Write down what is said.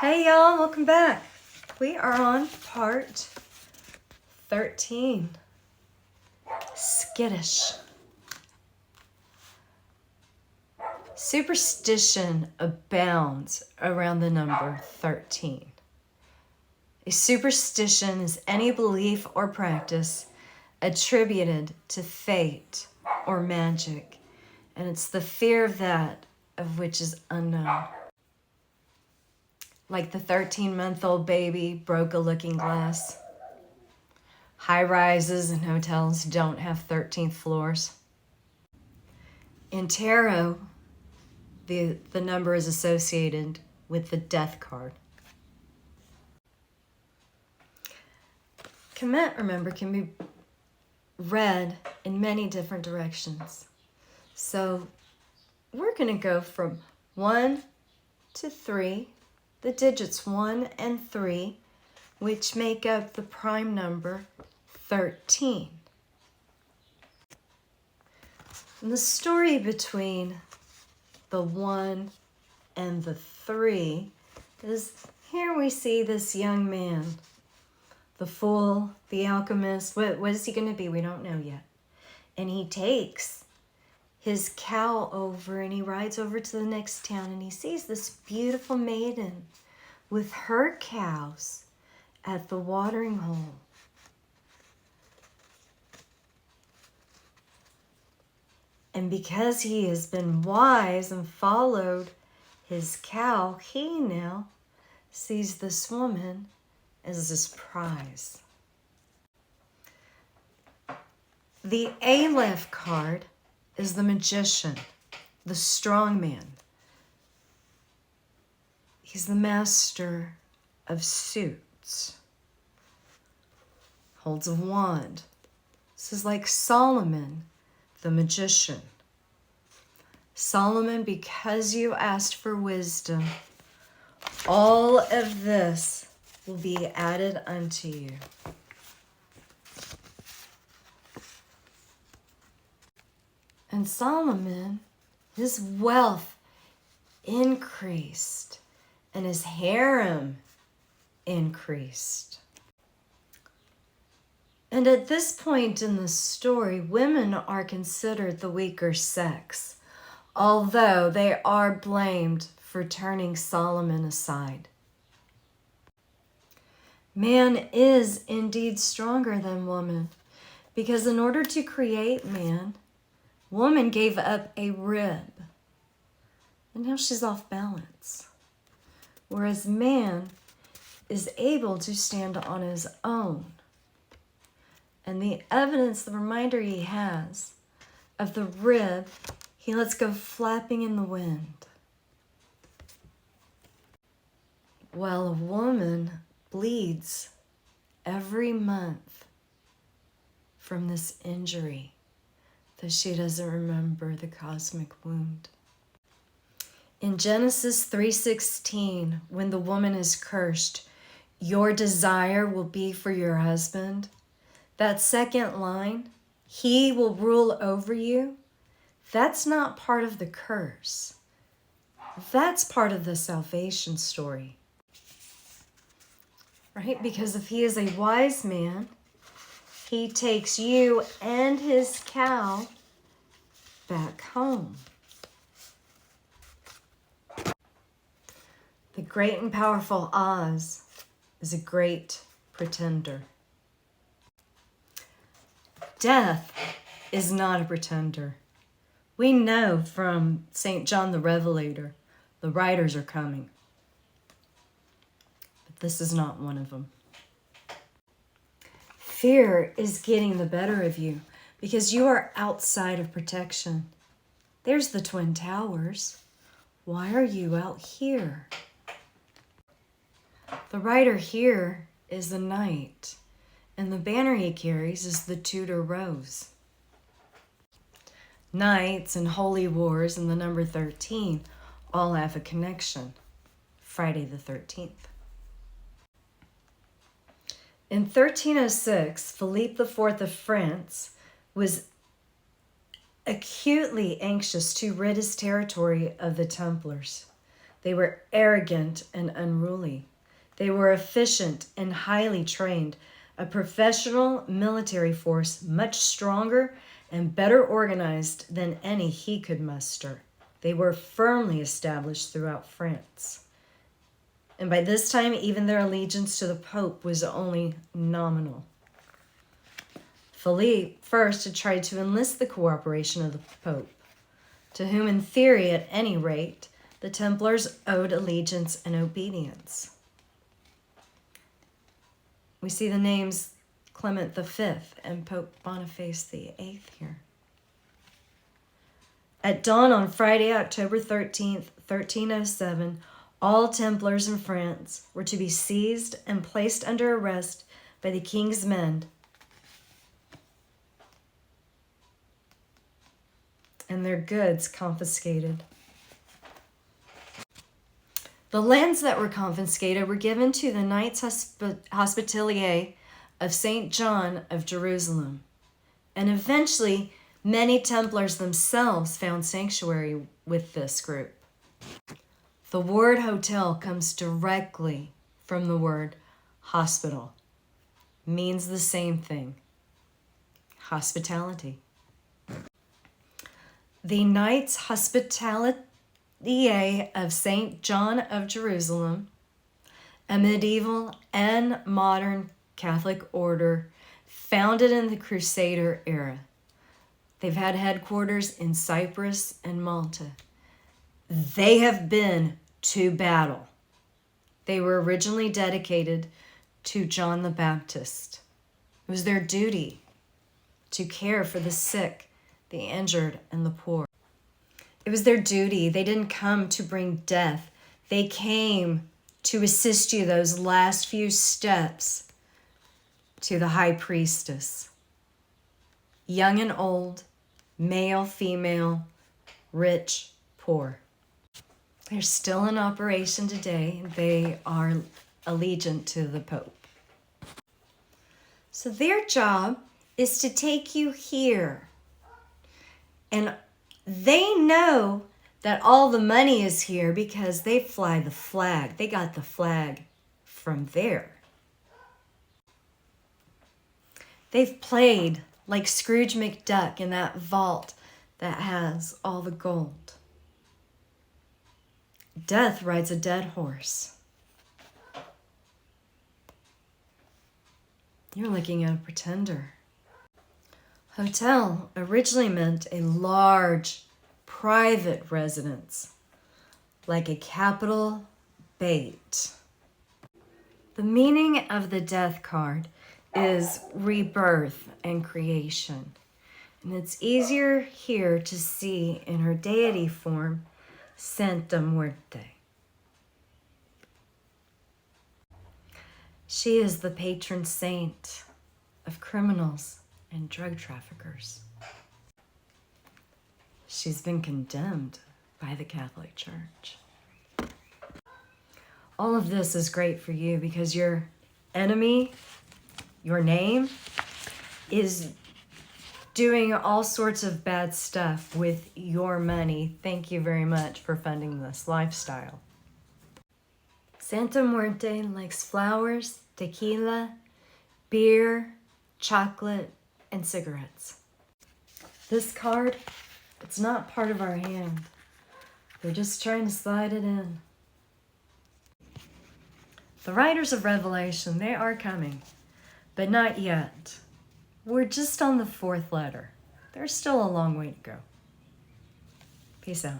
Hey y'all, welcome back. We are on part 13, Skittish. Superstition abounds around the number 13. A superstition is any belief or practice attributed to fate or magic, and it's the fear of that of which is unknown. Like the 13-month-old baby broke a looking glass. High rises and hotels don't have 13th floors. In tarot, the number is associated with the death card. Kemet, remember, can be read in many different directions. So we're going to go from 1 to 3, the digits 1 and 3, which make up the prime number 13. And the story between the 1 and the 3 is here we see this young man, the fool, the alchemist. What is he going to be? We don't know yet. And he takes his cow over and he rides over to the next town and he sees this beautiful maiden with her cows at the watering hole. And because he has been wise and followed his cow, he now sees this woman as his prize. The Aleph card is the magician, the strong man. He's the master of suits. Holds a wand. This is like Solomon, the magician. Solomon, because you asked for wisdom, all of this will be added unto you. And Solomon, his wealth increased and his harem increased. And at this point in the story, women are considered the weaker sex, although they are blamed for turning Solomon aside. Man is indeed stronger than woman, because in order to create man, woman gave up a rib, and now she's off balance. Whereas man is able to stand on his own. And the evidence, the reminder he has of the rib, he lets go flapping in the wind. While a woman bleeds every month from this injury, though she doesn't remember the cosmic wound. In Genesis 3:16, when the woman is cursed, your desire will be for your husband. That second line, he will rule over you, that's not part of the curse. That's part of the salvation story. Right? Because if he is a wise man, he takes you and his cow back home. The great and powerful Oz is a great pretender. Death is not a pretender. We know from St. John the Revelator, the riders are coming. But this is not one of them. Fear is getting the better of you because you are outside of protection. There's the Twin Towers. Why are you out here? The rider here is the knight, and the banner he carries is the Tudor rose. Knights and holy wars and the number 13 all have a connection. Friday the 13th. In 1306, Philippe IV of France was acutely anxious to rid his territory of the Templars. They were arrogant and unruly. They were efficient and highly trained, a professional military force much stronger and better organized than any he could muster. They were firmly established throughout France. And by this time, even their allegiance to the Pope was only nominal. Philippe first had tried to enlist the cooperation of the Pope, to whom, in theory at any rate, the Templars owed allegiance and obedience. We see the names Clement V and Pope Boniface VIII here. At dawn on Friday, October 13th, 1307, all Templars in France were to be seized and placed under arrest by the king's men and their goods confiscated. The lands that were confiscated were given to the Knights Hospitalier of St. John of Jerusalem, and eventually many Templars themselves found sanctuary with this group. The word hotel comes directly from the word hospital. Means the same thing. Hospitality. The Knights Hospitalier of St. John of Jerusalem, a medieval and modern Catholic order founded in the Crusader era. They've had headquarters in Cyprus and Malta. They have been to battle. They were originally dedicated to John the Baptist. It was their duty to care for the sick, the injured, and the poor. It was their duty. They didn't come to bring death. They came to assist you those last few steps to the high priestess. Young and old, male, female, rich, poor. They're still in operation today. They are allegiant to the Pope. So their job is to take you here. And they know that all the money is here because they fly the flag. They got the flag from there. They've played like Scrooge McDuck in that vault that has all the gold. Death rides a dead horse. You're looking at a pretender. Hotel originally meant a large, private residence, like a capital bait. The meaning of the death card is rebirth and creation. And it's easier here to see in her deity form, Santa Muerte. She is the patron saint of criminals and drug traffickers. She's been condemned by the Catholic Church. All of this is great for you because your enemy, your name, is doing all sorts of bad stuff with your money. Thank you very much for funding this lifestyle. Santa Muerte likes flowers, tequila, beer, chocolate, and cigarettes. This card, it's not part of our hand. They're just trying to slide it in. The writers of Revelation, they are coming, but not yet. We're just on the 4th letter. There's still a long way to go. Peace out.